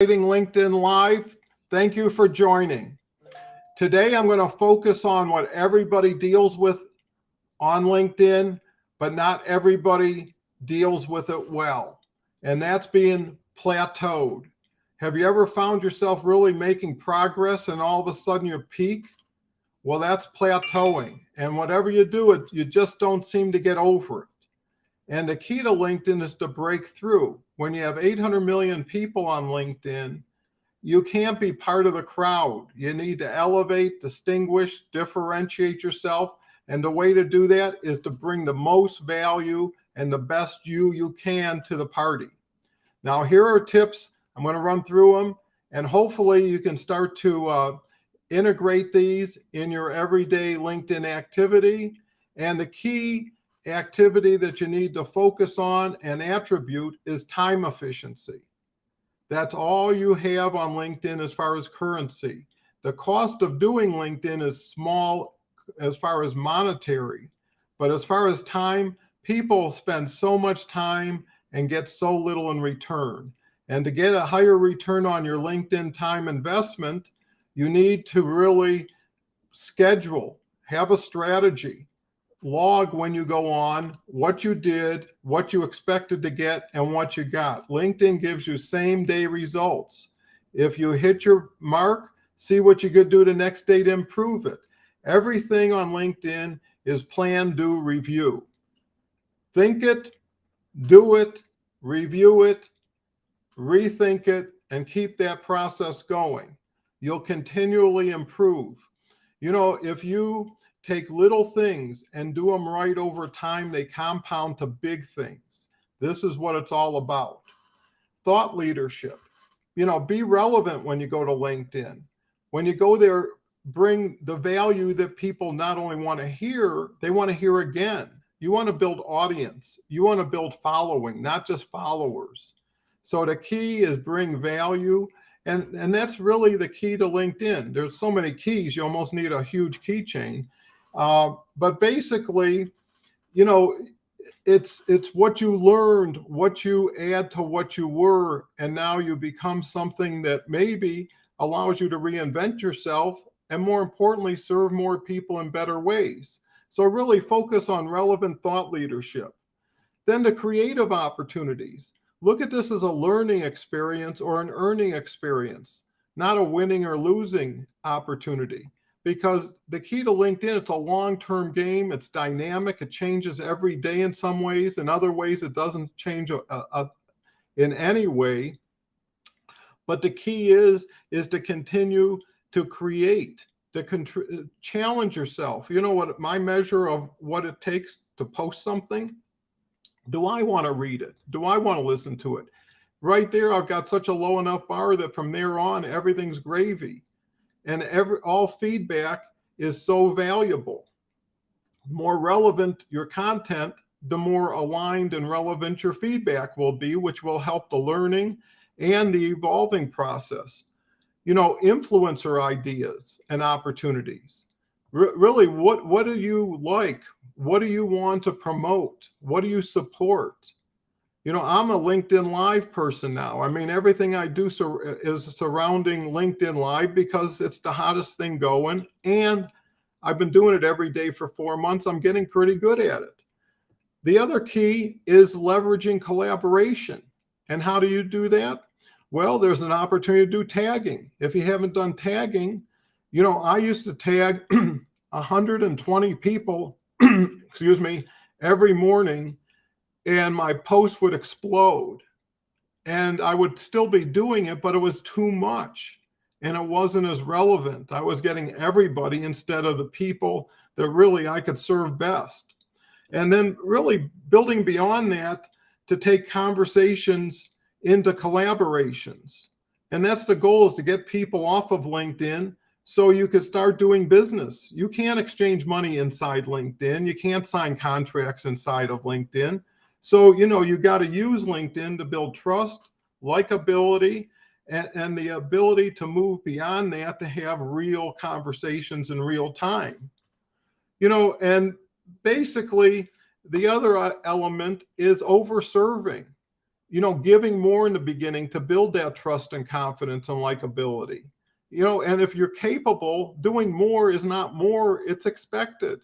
LinkedIn Live. Thank you for joining. Today, I'm going to focus on what everybody deals with on LinkedIn, but not everybody deals with it well. And that's being plateaued. Have you ever found yourself really making progress and all of a sudden you peak? Well, that's plateauing. And whatever you do, you just don't seem to get over it. And the key to LinkedIn is to break through. When you have 800 million people on LinkedIn, you can't be part of the crowd. You need to elevate, distinguish, differentiate yourself. And the way to do that is to bring the most value and the best you can to the party. Now, here are tips. I'm going to run through them, and hopefully you can start to integrate these in your everyday LinkedIn activity. And the key activity that you need to focus on and attribute is time efficiency. That's all you have on LinkedIn as far as currency. The cost of doing LinkedIn is small as far as monetary, but as far as time, people spend so much time and get so little in return. And to get a higher return on your LinkedIn time investment, you need to really schedule, have a strategy, log when you go on, what you did, what you expected to get, and what you got. LinkedIn gives you same day results. If you hit your mark, see what you could do the next day to improve it. Everything on LinkedIn is plan, do, review. Think it, do it, review it, rethink it, and keep that process going. You'll continually improve. You know, if you take little things and do them right over time, they compound to big things. This is what it's all about. Thought leadership. You know, be relevant when you go to LinkedIn. When you go there, bring the value that people not only want to hear, they want to hear again. You want to build audience. You want to build following, not just followers. So the key is bring value. And that's really the key to LinkedIn. There's so many keys, you almost need a huge keychain. But basically, you know, it's what you learned, what you add to what you were, and now you become something that maybe allows you to reinvent yourself and, more importantly, serve more people in better ways. So really focus on relevant thought leadership. Then the creative opportunities. Look at this as a learning experience or an earning experience, not a winning or losing opportunity. Because the key to LinkedIn, it's a long-term game. It's dynamic. It changes every day in some ways. In other ways, it doesn't change in any way. But the key is to continue to create, to challenge yourself. You know what my measure of what it takes to post something? Do I want to read it? Do I want to listen to it? Right there, I've got such a low enough bar that from there on, everything's gravy. And all feedback is so valuable. The more relevant your content, the more aligned and relevant your feedback will be, which will help the learning and the evolving process. You know, influencer ideas and opportunities. Really, what do you like? What do you want to promote? What do you support? You know, I'm a LinkedIn Live person now. I mean, everything I do is surrounding LinkedIn Live because it's the hottest thing going. And I've been doing it every day for 4 months. I'm getting pretty good at it. The other key is leveraging collaboration. And how do you do that? Well, there's an opportunity to do tagging. If you haven't done tagging, you know, I used to tag 120 people, excuse me, every morning, and my post would explode. And I would still be doing it, but it was too much. And it wasn't as relevant. I was getting everybody instead of the people that really I could serve best. And then really building beyond that to take conversations into collaborations. And that's the goal, is to get people off of LinkedIn so you could start doing business. You can't exchange money inside LinkedIn. You can't sign contracts inside of LinkedIn. So, you know, you got to use LinkedIn to build trust, likability, and the ability to move beyond that to have real conversations in real time. You know, and basically the other element is over serving. giving more in the beginning to build that trust and confidence and likability. And if you're capable, doing more is not more, it's expected.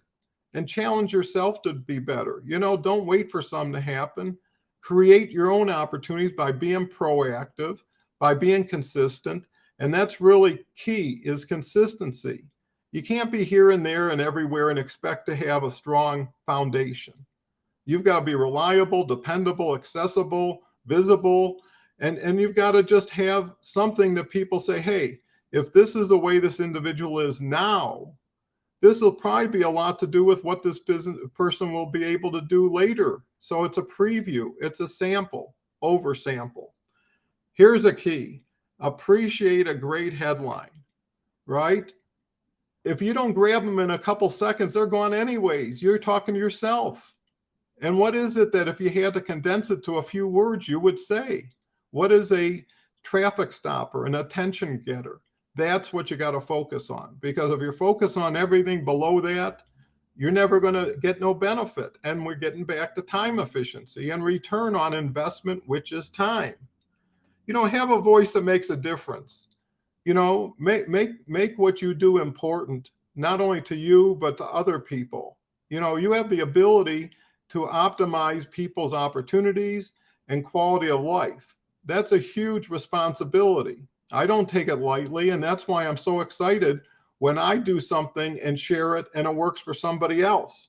And challenge yourself to be better. Don't wait for something to happen. Create your own opportunities by being proactive, by being consistent. And that's really key, is consistency. You can't be here and there and everywhere and expect to have a strong foundation. You've got to be reliable, dependable, accessible, visible, and you've got to just have something that people say, hey, if this is the way this individual is now, this will probably be a lot to do with what this business person will be able to do later. So it's a preview, it's a sample, over sample. Here's a key: appreciate a great headline, right? If you don't grab them in a couple seconds, they're gone anyways. You're talking to yourself. And what is it that if you had to condense it to a few words, you would say? What is a traffic stopper, an attention getter? That's what you got to focus on. Because if you're focused on everything below that, you're never going to get no benefit. And we're getting back to time efficiency and return on investment, which is time. Have a voice that makes a difference. Make what you do important, not only to you, but to other people. You have the ability to optimize people's opportunities and quality of life. That's a huge responsibility. I don't take it lightly, and that's why I'm so excited when I do something and share it and it works for somebody else.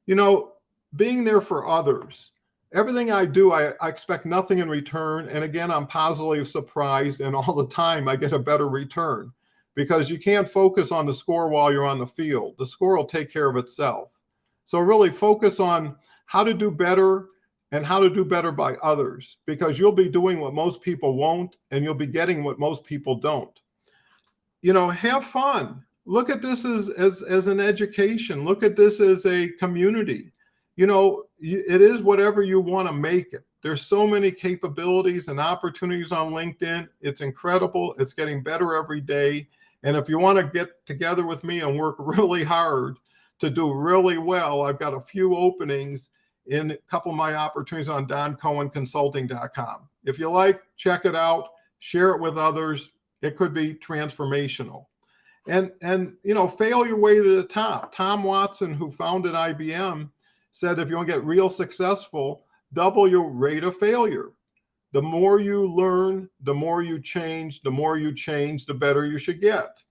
Being there for others. Everything I do, I expect nothing in return. And again, I'm positively surprised, and all the time I get a better return, because you can't focus on the score while you're on the field. The score will take care of itself. So really focus on how to do better and how to do better by others, because you'll be doing what most people won't, and you'll be getting what most people don't. Have fun. Look at this as an education. Look at this as a community. It is whatever you want to make it. There's so many capabilities and opportunities on LinkedIn. It's incredible. It's getting better every day. And if you want to get together with me and work really hard to do really well, I've got a few openings in a couple of my opportunities on doncohenconsulting.com. If you like, check it out, share it with others. It could be transformational. And fail your way to the top. Tom Watson, who founded IBM, said if you want to get real successful, double your rate of failure. The more you learn, the more you change, the better you should get.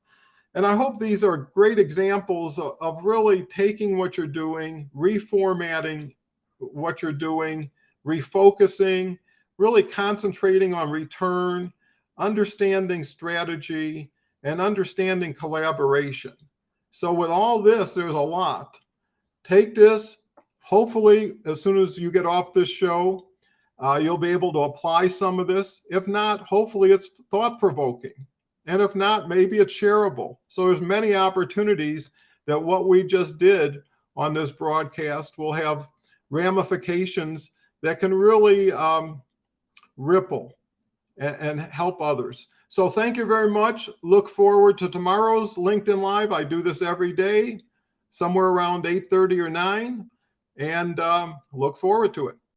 And I hope these are great examples of really taking what you're doing, reformatting what you're doing, refocusing, really concentrating on return, understanding strategy, and understanding collaboration. So with all this, there's a lot. Take this. Hopefully, as soon as you get off this show, you'll be able to apply some of this. If not, hopefully it's thought-provoking. And if not, maybe it's shareable. So there's many opportunities that what we just did on this broadcast will have ramifications that can really ripple and help others. So thank you very much. Look forward to tomorrow's LinkedIn Live. I do this every day, somewhere around 8:30 or 9, and look forward to it.